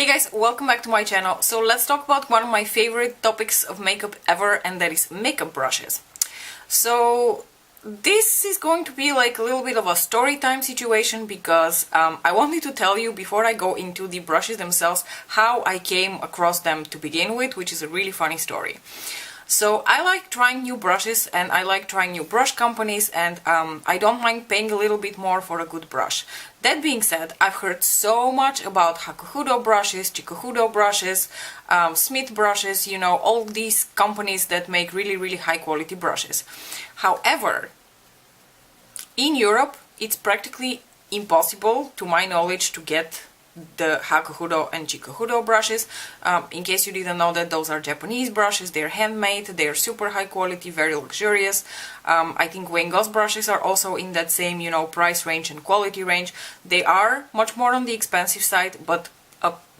guys, welcome back to my channel. So let's talk about one of my favorite topics of makeup ever, and that is makeup brushes. So this is going to be like a little bit of a story time situation because I wanted to tell you before I go into the brushes themselves how I came across them to begin with, which is a really funny story. So I like trying new brushes and I like trying new brush companies, and I don't mind paying a little bit more for a good brush. That being said, I've heard so much about Hakuhodo brushes, Chikuhodo brushes, Smith brushes, you know, all these companies that make really high quality brushes. However, in Europe it's practically impossible, to my knowledge, to get the Hakuhodo and Chikuhodo brushes. In case you didn't know that, those are Japanese brushes. They're handmade, they're super high quality, very luxurious. I think Van Gogh's brushes are also in that same, you know, price range and quality range. They are much more on the expensive side, but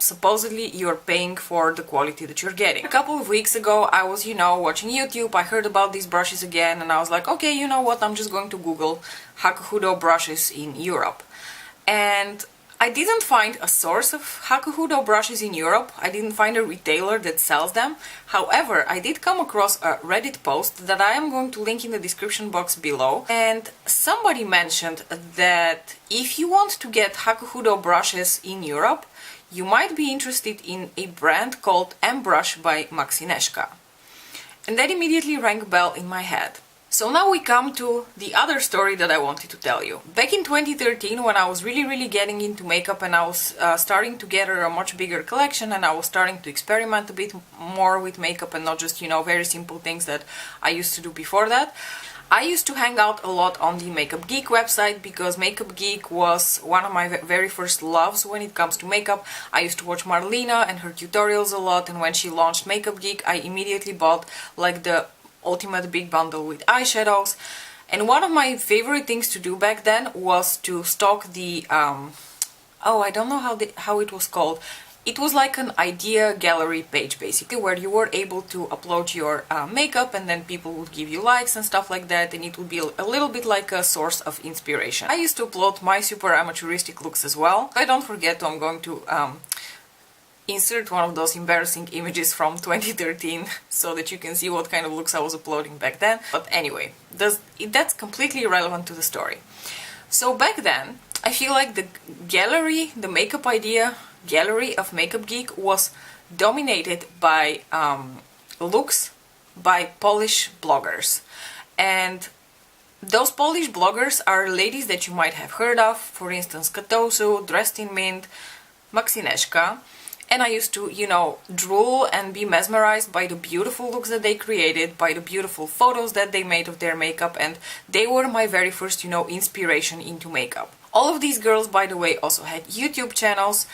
supposedly you're paying for the quality that you're getting. A couple of weeks ago I was, you know, watching YouTube, I heard about these brushes again, and I was like, okay, you know what, I'm just going to Google Hakuhodo brushes in Europe. And I didn't find a source of Hakuhodo brushes in Europe. I didn't find a retailer that sells them. However, I did come across a Reddit post that I am going to link in the description box below. And somebody mentioned that if you want to get Hakuhodo brushes in Europe, you might be interested in a brand called M-Brush by Maxineczka. And that immediately rang a bell in my head. So now we come to the other story that I wanted to tell you. Back in 2013, when I was really getting into makeup and I was starting to gather a much bigger collection, and I was starting to experiment a bit more with makeup and not just, you know, very simple things that I used to do before that, I used to hang out a lot on the Makeup Geek website because Makeup Geek was one of my very first loves when it comes to makeup. I used to watch Marlena and her tutorials a lot, and when she launched Makeup Geek, I immediately bought like the ultimate big bundle with eyeshadows. And one of my favorite things to do back then was to stalk the I don't know how it was called. It was like an idea gallery page, basically, where you were able to upload your makeup, and then people would give you likes and stuff like that, and it would be a little bit like a source of inspiration. I used to upload my super amateuristic looks as well. I don't forget, I'm going to insert one of those embarrassing images from 2013 so that you can see what kind of looks I was uploading back then. But anyway, that's completely irrelevant to the story. So back then, I feel like the gallery, the makeup idea gallery of Makeup Geek was dominated by looks by Polish bloggers. And those Polish bloggers are ladies that you might have heard of, for instance, Katosu, Dressed in Mint, Maxineczka. And I used to, you know, drool and be mesmerized by the beautiful looks that they created, by the beautiful photos that they made of their makeup, and they were my very first, you know, inspiration into makeup. All of these girls, by the way, also had YouTube channels,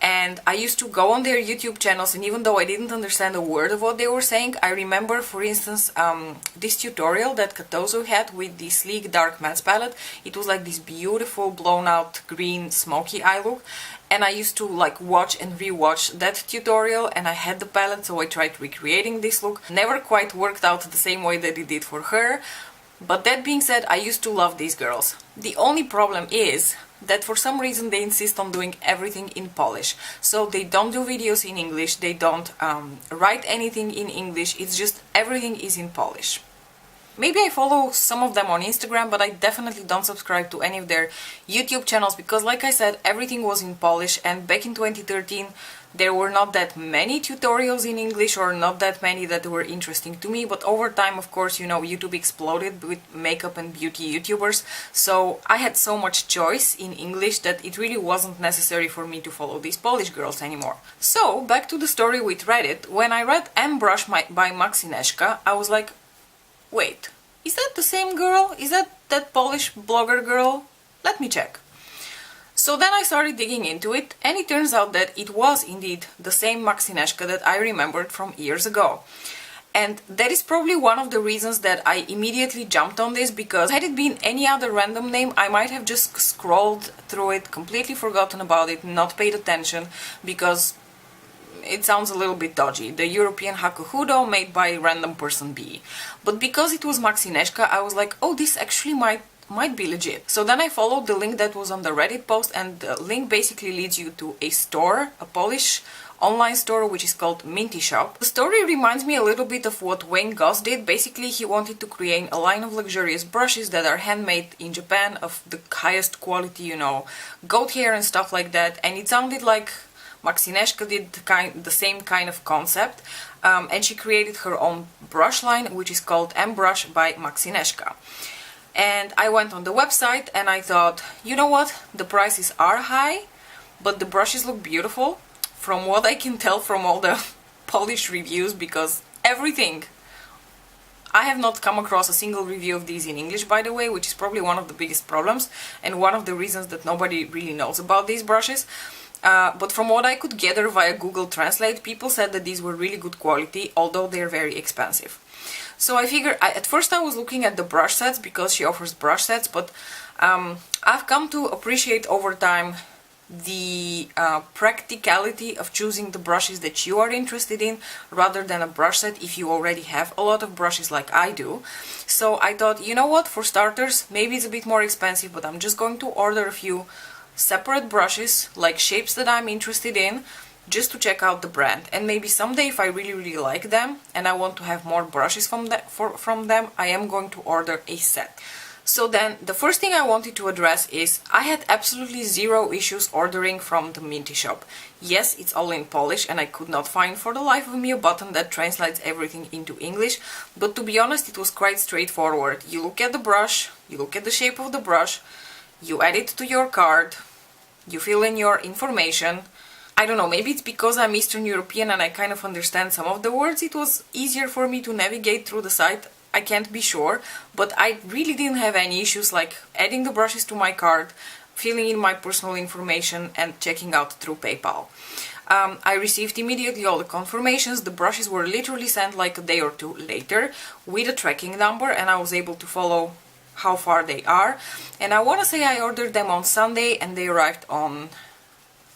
and I used to go on their YouTube channels, and even though I didn't understand a word of what they were saying, I remember, for instance, this tutorial that Katozu had with the sleek dark matte palette. It was like this beautiful blown out green smoky eye look, and I used to like watch and rewatch that tutorial, and I had the palette, so I tried recreating this look. Never quite worked out the same way that it did for her, but that being said, I used to love these girls. The only problem is that for some reason they insist on doing everything in Polish. So they don't do videos in English, they don't write anything in English, it's just everything is in Polish. Maybe I follow some of them on Instagram, but I definitely don't subscribe to any of their YouTube channels because, like I said, everything was in Polish, and back in 2013 there were not that many tutorials in English, or not that many that were interesting to me. But over time, of course, you know, YouTube exploded with makeup and beauty YouTubers, so I had so much choice in English that it really wasn't necessary for me to follow these Polish girls anymore. So back to the story with Reddit. When I read M-Brush by Maxineczka, I was like, wait, is that the same girl? Is that Polish blogger girl? Let me check. So then I started digging into it, and it turns out that it was indeed the same Maxineczka that I remembered from years ago. And that is probably one of the reasons that I immediately jumped on this, because had it been any other random name, I might have just scrolled through it, completely forgotten about it, not paid attention, because it sounds a little bit dodgy. The European Hakuhodo made by random person B. But because it was Maxineczka, I was like, oh, this actually might might be legit. So then I followed the link that was on the Reddit post, and the link basically leads you to a store, a Polish online store, which is called Minty Shop. The story reminds me a little bit of what Wayne Goss did. Basically, he wanted to create a line of luxurious brushes that are handmade in Japan of the highest quality, you know, goat hair and stuff like that, and it sounded like Maxineczka did the same kind of concept, and she created her own brush line, which is called M-Brush by Maxineczka. And I went on the website and I thought, you know what, the prices are high, but the brushes look beautiful, from what I can tell from all the Polish reviews, because everything, I have not come across a single review of these in English, by the way, which is probably one of the biggest problems and one of the reasons that nobody really knows about these brushes. But from what I could gather via Google Translate, people said that these were really good quality, although they're very expensive. So I figured, at first I was looking at the brush sets because she offers brush sets, but I've come to appreciate over time the practicality of choosing the brushes that you are interested in rather than a brush set if you already have a lot of brushes like I do. So I thought, you know what, for starters, maybe it's a bit more expensive, but I'm just going to order a few separate brushes, like shapes that I'm interested in, just to check out the brand. And maybe someday if I really like them and I want to have more brushes from them, I am going to order a set. So then the first thing I wanted to address is I had absolutely zero issues ordering from the Minty Shop. Yes, it's all in Polish and I could not find for the life of me a button that translates everything into English, but to be honest, it was quite straightforward. You look at the brush, you look at the shape of the brush, you add it to your card, you fill in your information. I don't know, maybe it's because I'm Eastern European and I kind of understand some of the words. It was easier for me to navigate through the site. I can't be sure, but I really didn't have any issues like adding the brushes to my card, filling in my personal information and checking out through PayPal. I received immediately all the confirmations. The brushes were literally sent like a day or two later with a tracking number, and I was able to follow how far they are. And I want to say I ordered them on Sunday and they arrived on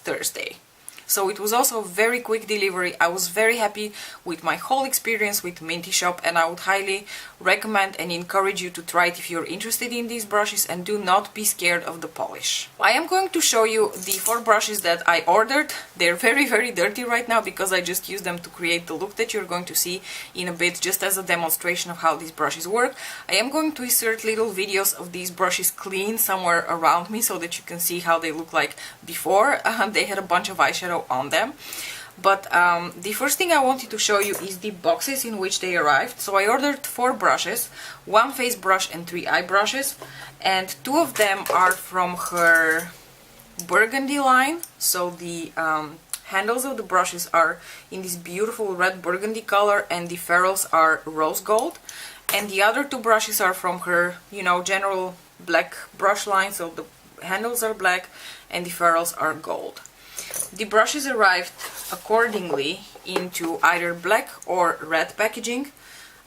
Thursday. So it was also a very quick delivery. I was very happy with my whole experience with Minty Shop, and I would highly recommend and encourage you to try it if you're interested in these brushes, and do not be scared of the polish. I am going to show you the 4 brushes that I ordered. They're very dirty right now because I just used them to create the look that you're going to see in a bit, just as a demonstration of how these brushes work. I am going to insert little videos of these brushes clean somewhere around me so that you can see how they look like before they had a bunch of eyeshadow on them. But the first thing I wanted to show you is the boxes in which they arrived. So I ordered 4 brushes, 1 face brush and 3 eye brushes, and 2 of them are from her burgundy line. So the handles of the brushes are in this beautiful red burgundy color and the ferrules are rose gold, and the other 2 brushes are from her, you know, general black brush line. So the handles are black and the ferrules are gold. The brushes arrived accordingly into either black or red packaging.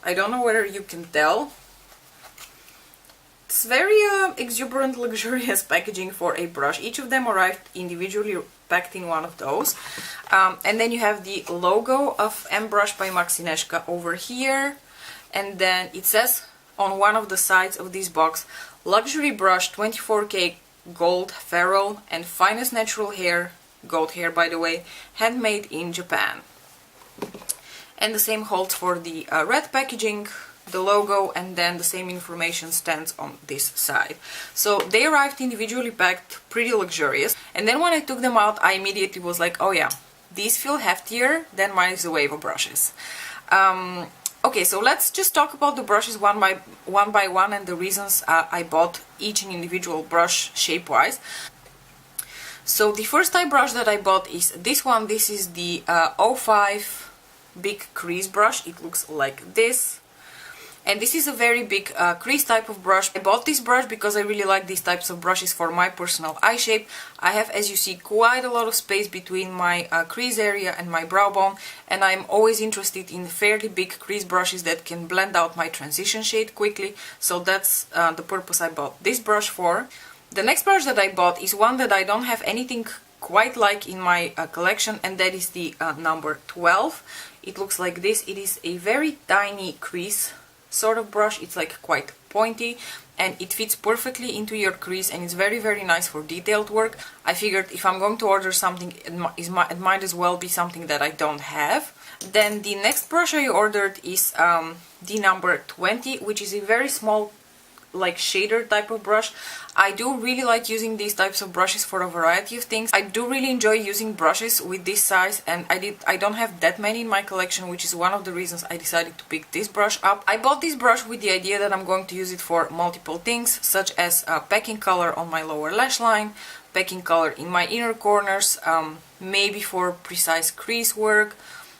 I don't know whether you can tell. It's very exuberant, luxurious packaging for a brush. Each of them arrived individually packed in one of those. And then you have the logo of M-Brush by Maxineczka over here. And then it says on one of the sides of this box, luxury brush, 24K gold ferrule and finest natural hair, goat hair by the way, handmade in Japan. And the same holds for the red packaging, the logo, and then the same information stands on this side. So they arrived individually packed, pretty luxurious. And then when I took them out, I immediately was like, oh yeah, these feel heftier than my Zoeva brushes. Okay, so let's just talk about the brushes one by one and the reasons I bought each an individual brush shape-wise. So the first eye brush that I bought is this one. This is the 05 big crease brush. It looks like this. And this is a very big crease type of brush. I bought this brush because I really like these types of brushes for my personal eye shape. I have, as you see, quite a lot of space between my crease area and my brow bone, and I'm always interested in fairly big crease brushes that can blend out my transition shade quickly. So that's the purpose I bought this brush for. The next brush that I bought is one that I don't have anything quite like in my collection, and that is the number 12. It looks like this. It is a very tiny crease sort of brush. It's like quite pointy. and it fits perfectly into your crease, and it's very, very nice for detailed work. I figured if I'm going to order something, it might as well be something that I don't have. Then the next brush I ordered is the number 20, which is a very small, like, shader type of brush. I do really like using these types of brushes for a variety of things. I do really enjoy using brushes with this size, and I don't have that many in my collection, which is one of the reasons I decided to pick this brush up. I bought this brush with the idea that I'm going to use it for multiple things, such as packing color on my lower lash line, packing color in my inner corners, maybe for precise crease work,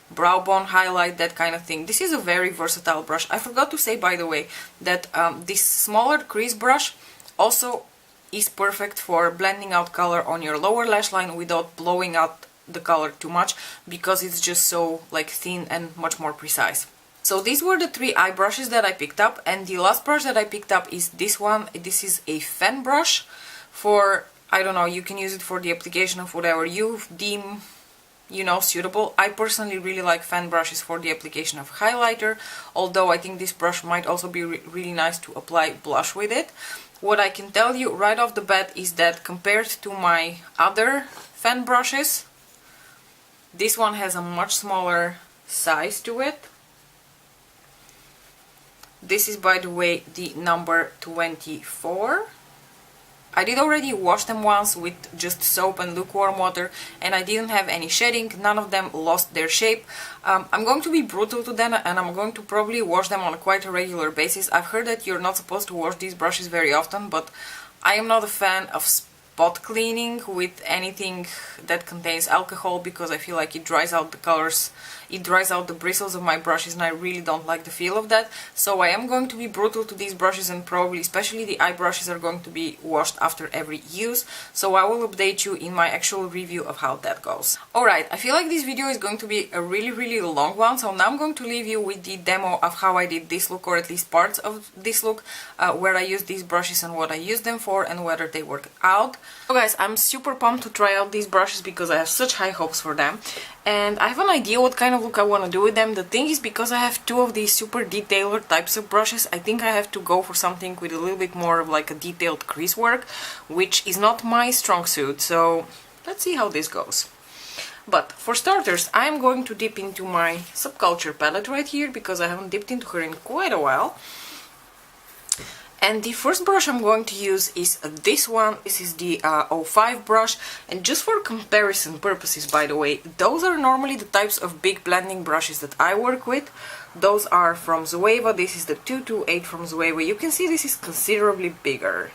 brow bone highlight, that kind of thing. This is a very versatile brush. I forgot to say, by the way, that this smaller crease brush also is perfect for blending out color on your lower lash line without blowing out the color too much, because it's just so, like, thin and much more precise. So these were the 3 eye brushes that I picked up, and the last brush that I picked up is this one. This is a fan brush for, I don't know, you can use it for the application of whatever you deem, you know, suitable. I personally really like fan brushes for the application of highlighter, although I think this brush might also be really nice to apply blush with it. What I can tell you right off the bat is that compared to my other fan brushes, this one has a much smaller size to it. This is, by the way, the number 24. I did already wash them once with just soap and lukewarm water, and I didn't have any shedding. None of them lost their shape. I'm going to be brutal to them, and I'm going to probably wash them on quite a regular basis. I've heard that you're not supposed to wash these brushes very often, but I am not a fan of spot cleaning with anything that contains alcohol, because I feel like it dries out the colors, it dries out the bristles of my brushes, and I really don't like the feel of that. So I am going to be brutal to these brushes, and probably especially the eye brushes are going to be washed after every use. So I will update you in my actual review of how that goes. Alright, I feel like this video is going to be a really long one, so now I'm going to leave you with the demo of how I did this look, or at least parts of this look, where I used these brushes and what I used them for and whether they work out. So guys, I'm super pumped to try out these brushes because I have such high hopes for them, and I have an idea what kind of look I want to do with them. The thing is, because I have 2 of these super detailed types of brushes, I think I have to go for something with a little bit more of like a detailed crease work, which is not my strong suit, so let's see how this goes. But for starters, I'm going to dip into my Subculture palette right here, because I haven't dipped into her in quite a while. And the first brush I'm going to use is this one. This is the 05 brush, and just for comparison purposes, by the way, those are normally the types of big blending brushes that I work with. Those are from Zoeva. This is the 228 from Zoeva. You can see this is considerably bigger.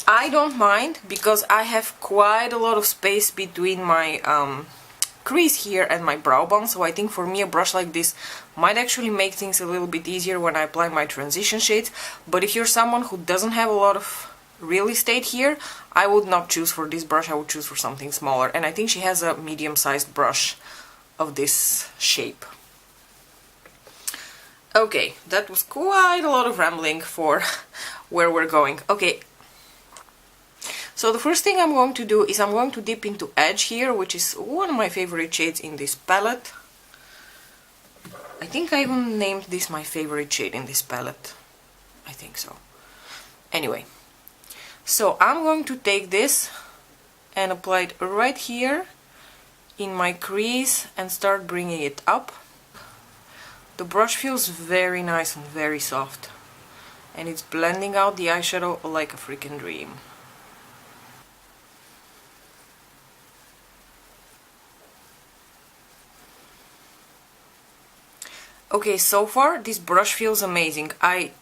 I don't mind, because I have quite a lot of space between my crease here and my brow bone, so I think for me a brush like this might actually make things a little bit easier when I apply my transition shades. But if you're someone who doesn't have a lot of real estate here, I would not choose for this brush. I would choose for something smaller, and I think she has a medium-sized brush of this shape. Okay, that was quite a lot of rambling for where we're going. Okay, so the first thing I'm going to do is I'm going to dip into Edge here, which is one of my favorite shades in this palette. I think I even named this my favorite shade in this palette. I think so. Anyway, so I'm going to take this and apply it right here in my crease and start bringing it up. The brush feels very nice and very soft, and it's blending out the eyeshadow like a freaking dream. Okay, so far this brush feels amazing. I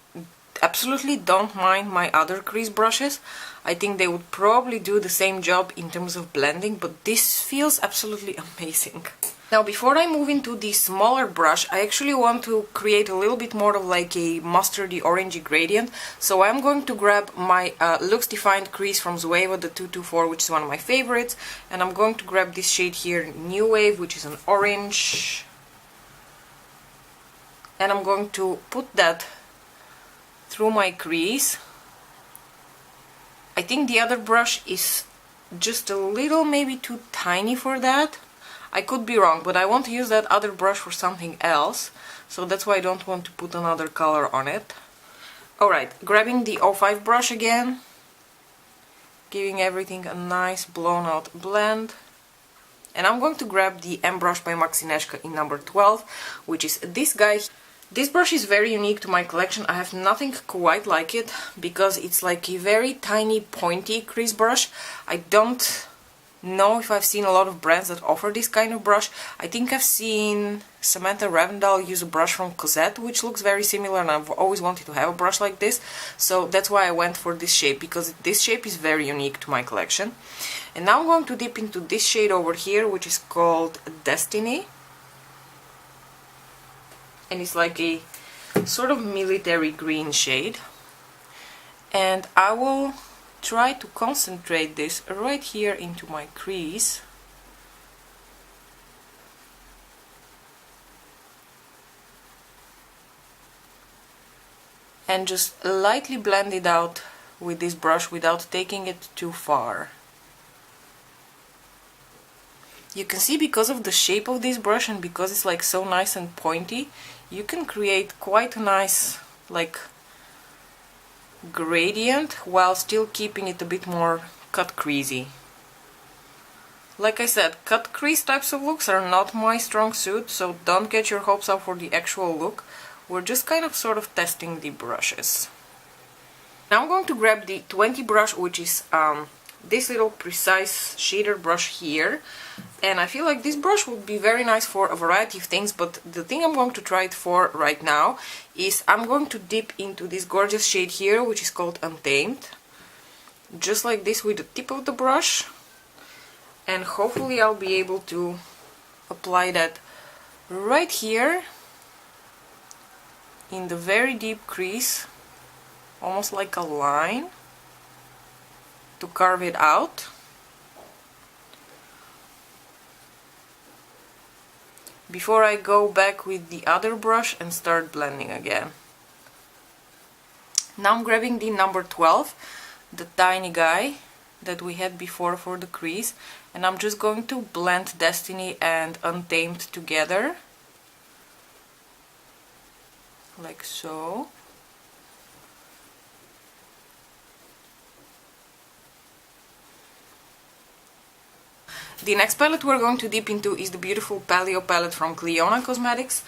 absolutely don't mind my other crease brushes. I think they would probably do the same job in terms of blending, but this feels absolutely amazing. Now, before I move into the smaller brush, I actually want to create a little bit more of like a mustardy orangey gradient. So I'm going to grab my Lux Defined crease from Zoeva, the 224, which is one of my favorites, and I'm going to grab this shade here, New Wave, which is an orange. And I'm going to put that through my crease. I think the other brush is just a little maybe too tiny for that. I could be wrong, but I want to use that other brush for something else, so that's why I don't want to put another color on it. Alright, grabbing the 05 brush again, giving everything a nice blown out blend. And I'm going to grab the M brush by Maxineczka in number 12, which is this guy. This brush is very unique to my collection. I have nothing quite like it, because it's like a very tiny pointy crease brush. I don't know if I've seen a lot of brands that offer this kind of brush. I think I've seen Samantha Ravndal use a brush from Cosette, which looks very similar, and I've always wanted to have a brush like this. So that's why I went for this shape, because this shape is very unique to my collection. And now I'm going to dip into this shade over here, which is called Destiny. And it's like a sort of military green shade. And I will try to concentrate this right here into my crease. And just lightly blend it out with this brush without taking it too far. You can see, because of the shape of this brush and because it's like so nice and pointy, you can create quite a nice like gradient while still keeping it a bit more cut creasy. Like I said, cut crease types of looks are not my strong suit, so don't get your hopes up for the actual look. We're just kind of sort of testing the brushes. Now I'm going to grab the 20 brush, which is this little precise shader brush here, and I feel like this brush would be very nice for a variety of things, but the thing I'm going to try it for right now is I'm going to dip into this gorgeous shade here, which is called Untamed, just like this with the tip of the brush, and hopefully I'll be able to apply that right here in the very deep crease, almost like a line, to carve it out. Before I go back with the other brush and start blending again. Now I'm grabbing the number 12, the tiny guy that we had before for the crease, and I'm just going to blend Destiny and Untamed together, like so. The next palette we're going to dip into is the beautiful Paleo palette from Cliona Cosmetics,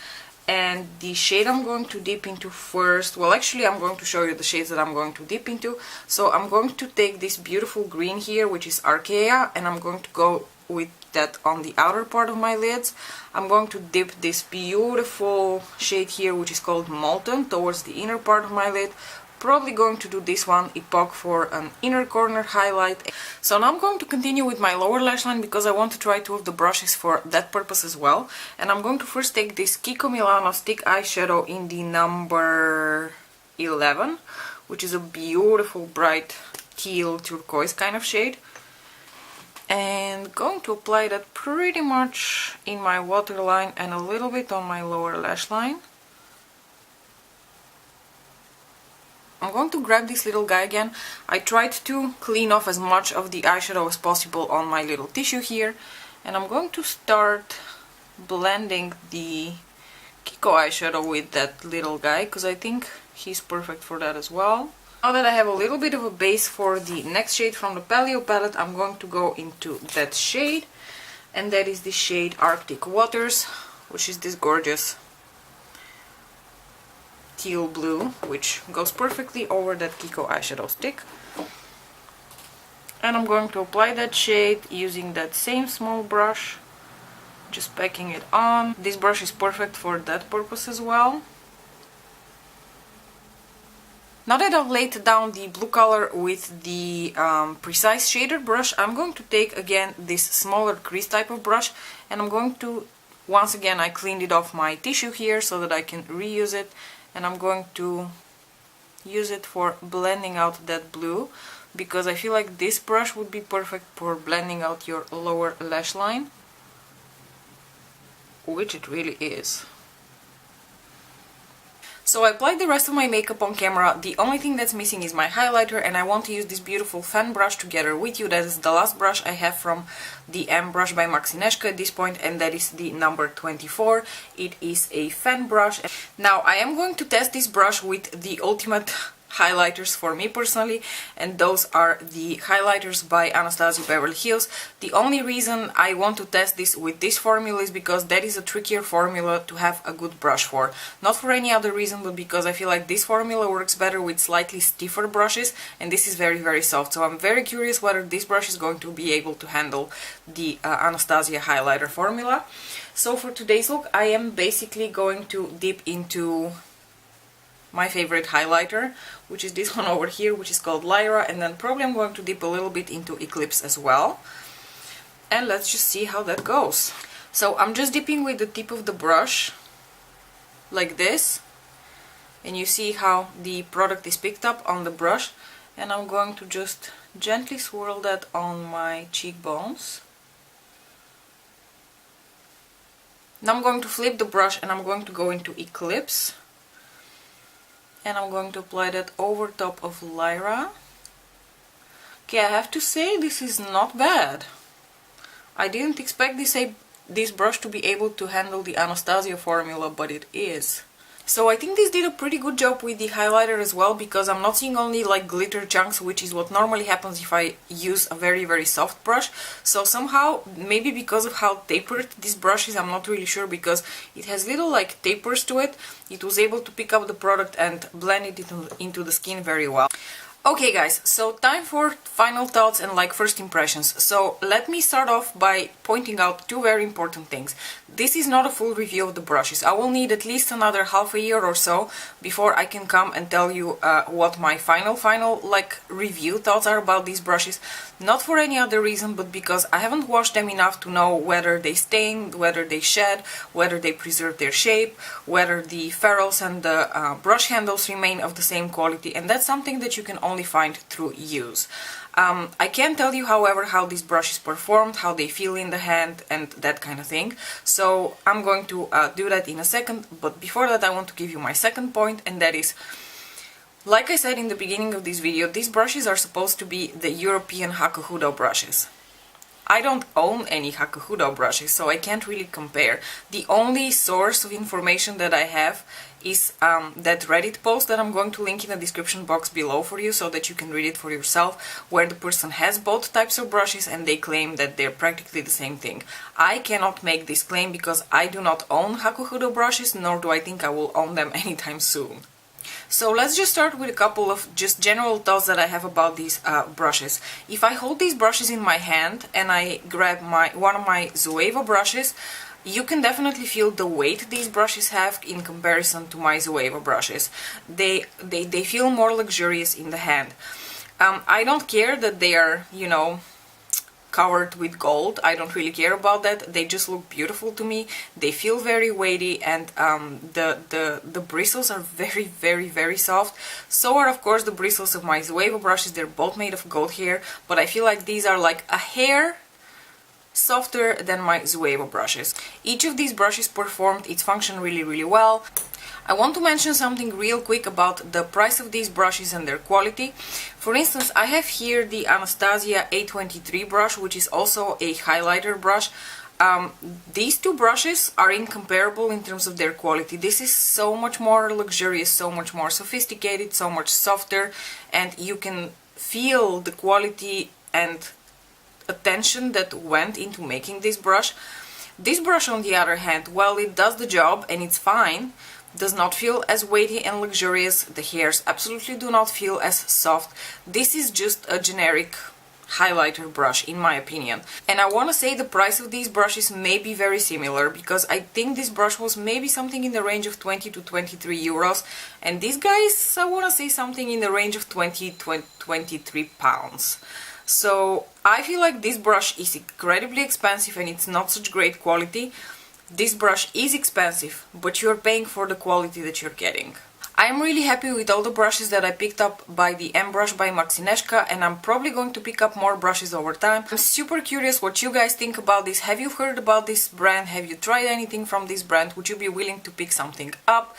and the shade I'm going to dip into first, well actually I'm going to show you the shades that I'm going to dip into. So I'm going to take this beautiful green here, which is Archaea, and I'm going to go with that on the outer part of my lids. I'm going to dip this beautiful shade here, which is called Molten, towards the inner part of my lid. Probably going to do this one, Epoch, for an inner corner highlight. So now I'm going to continue with my lower lash line, because I want to try two of the brushes for that purpose as well. And I'm going to first take this Kiko Milano stick eyeshadow in the number 11, which is a beautiful bright teal turquoise kind of shade. And going to apply that pretty much in my waterline and a little bit on my lower lash line. I'm going to grab this little guy again. I tried to clean off as much of the eyeshadow as possible on my little tissue here, and I'm going to start blending the Kiko eyeshadow with that little guy, because I think he's perfect for that as well. Now that I have a little bit of a base for the next shade from the Paleo palette, I'm going to go into that shade, and that is the shade Arctic Waters, which is this gorgeous teal blue, which goes perfectly over that Kiko eyeshadow stick. And I'm going to apply that shade using that same small brush, just packing it on. This brush is perfect for that purpose as well. Now that I've laid down the blue color with the precise shader brush, I'm going to take again this smaller crease type of brush, and I'm going to, once again, I cleaned it off my tissue here so that I can reuse it, and I'm going to use it for blending out that blue, because I feel like this brush would be perfect for blending out your lower lash line, which it really is. So I applied the rest of my makeup on camera. The only thing that's missing is my highlighter, and I want to use this beautiful fan brush together with you. That is the last brush I have from the M brush by Maxineczka at this point, and that is the number 24. It is a fan brush. Now I am going to test this brush with the ultimate highlighters for me personally, and those are the highlighters by Anastasia Beverly Hills. The only reason I want to test this with this formula is because that is a trickier formula to have a good brush for. Not for any other reason, but because I feel like this formula works better with slightly stiffer brushes, and this is very, very soft. So I'm very curious whether this brush is going to be able to handle the Anastasia highlighter formula. So for today's look, I am basically going to dip into my favorite highlighter, which is this one over here, which is called Lyra, and then probably I'm going to dip a little bit into Eclipse as well. And let's just see how that goes. So I'm just dipping with the tip of the brush, like this, and you see how the product is picked up on the brush, and I'm going to just gently swirl that on my cheekbones. Now I'm going to flip the brush and I'm going to go into Eclipse. And I'm going to apply that over top of Lyra. Okay, I have to say this is not bad. I didn't expect this brush to be able to handle the Anastasia formula, but it is. So I think this did a pretty good job with the highlighter as well, because I'm not seeing only like glitter chunks, which is what normally happens if I use a very, very soft brush. So somehow, maybe because of how tapered this brush is, I'm not really sure, because it has little like tapers to it, it was able to pick up the product and blend it into the skin very well. Okay guys, so time for final thoughts and like first impressions. So let me start off by pointing out two very important things. This is not a full review of the brushes. I will need at least another half a year or so before I can come and tell you what my final like review thoughts are about these brushes. Not for any other reason, but because I haven't washed them enough to know whether they stain, whether they shed, whether they preserve their shape, whether the ferrules and the brush handles remain of the same quality, and that's something that you can only find through use. I can tell you, however, how these brushes performed, how they feel in the hand, and that kind of thing. So I'm going to do that in a second, but before that I want to give you my second point, and that is, like I said in the beginning of this video, these brushes are supposed to be the European Hakuhodo brushes. I don't own any Hakuhodo brushes, so I can't really compare. The only source of information that I have is that Reddit post that I'm going to link in the description box below for you, so that you can read it for yourself, where the person has both types of brushes and they claim that they're practically the same thing. I cannot make this claim because I do not own Hakuhodo brushes, nor do I think I will own them anytime soon. So let's just start with a couple of just general thoughts that I have about these brushes. If I hold these brushes in my hand and I grab one of my Zoeva brushes, you can definitely feel the weight these brushes have in comparison to my Zoeva brushes. They feel more luxurious in the hand. I don't care that they are, you know, covered with gold. I don't really care about that. They just look beautiful to me. They feel very weighty, and the bristles are very, very, very soft. So are of course the bristles of my Zoeva brushes. They're both made of goat hair, but I feel like these are like a hair softer than my Zoeva brushes. Each of these brushes performed its function really, really well. I want to mention something real quick about the price of these brushes and their quality. For instance, I have here the Anastasia A23 brush, which is also a highlighter brush. These two brushes are incomparable in terms of their quality. This is so much more luxurious, so much more sophisticated, so much softer, and you can feel the quality and attention that went into making this brush. This brush, on the other hand, while it does the job and it's fine, does not feel as weighty and luxurious. The hairs absolutely do not feel as soft. This is just a generic highlighter brush, in my opinion. And I want to say the price of these brushes may be very similar, because I think this brush was maybe something in the range of 20 to 23 euros, and these guys, I want to say something in the range of 23 pounds. So I feel like this brush is incredibly expensive and it's not such great quality. This brush is expensive, but you're paying for the quality that you're getting. I'm really happy with all the brushes that I picked up by the M brush by Maxineczka, and I'm probably going to pick up more brushes over time. I'm super curious what you guys think about this. Have you heard about this brand? Have you tried anything from this brand? Would you be willing to pick something up?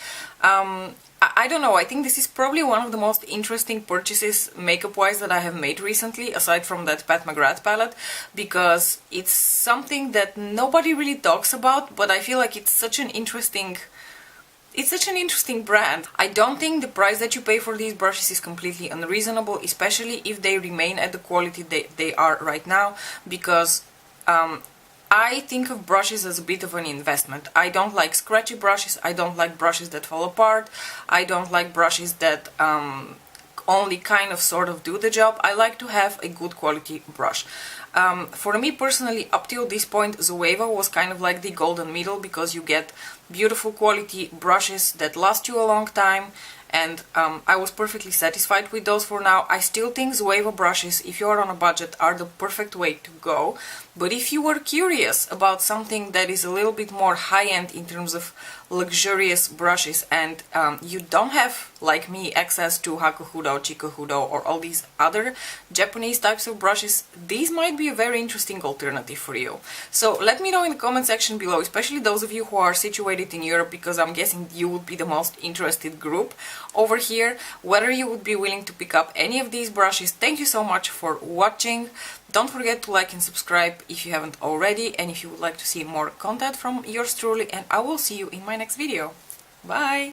I don't know, I think this is probably one of the most interesting purchases makeup-wise that I have made recently, aside from that Pat McGrath palette, because it's something that nobody really talks about, but I feel like it's such an interesting it's such an interesting brand. I don't think the price that you pay for these brushes is completely unreasonable, especially if they remain at the quality they are right now, because I think of brushes as a bit of an investment. I don't like scratchy brushes, I don't like brushes that fall apart, I don't like brushes that only kind of sort of do the job. I like to have a good quality brush. For me personally, up till this point, Zoeva was kind of like the golden middle, because you get beautiful quality brushes that last you a long time, and I was perfectly satisfied with those for now. I still think Zoeva brushes, if you are on a budget, are the perfect way to go. But if you were curious about something that is a little bit more high-end in terms of luxurious brushes, and you don't have, like me, access to Hakuhodo, Chikuhodo, or all these other Japanese types of brushes, these might be a very interesting alternative for you. So let me know in the comment section below, especially those of you who are situated in Europe, because I'm guessing you would be the most interested group over here, whether you would be willing to pick up any of these brushes. Thank you so much for watching. Don't forget to like and subscribe if you haven't already, and if you would like to see more content from yours truly, and I will see you in my next video. Bye!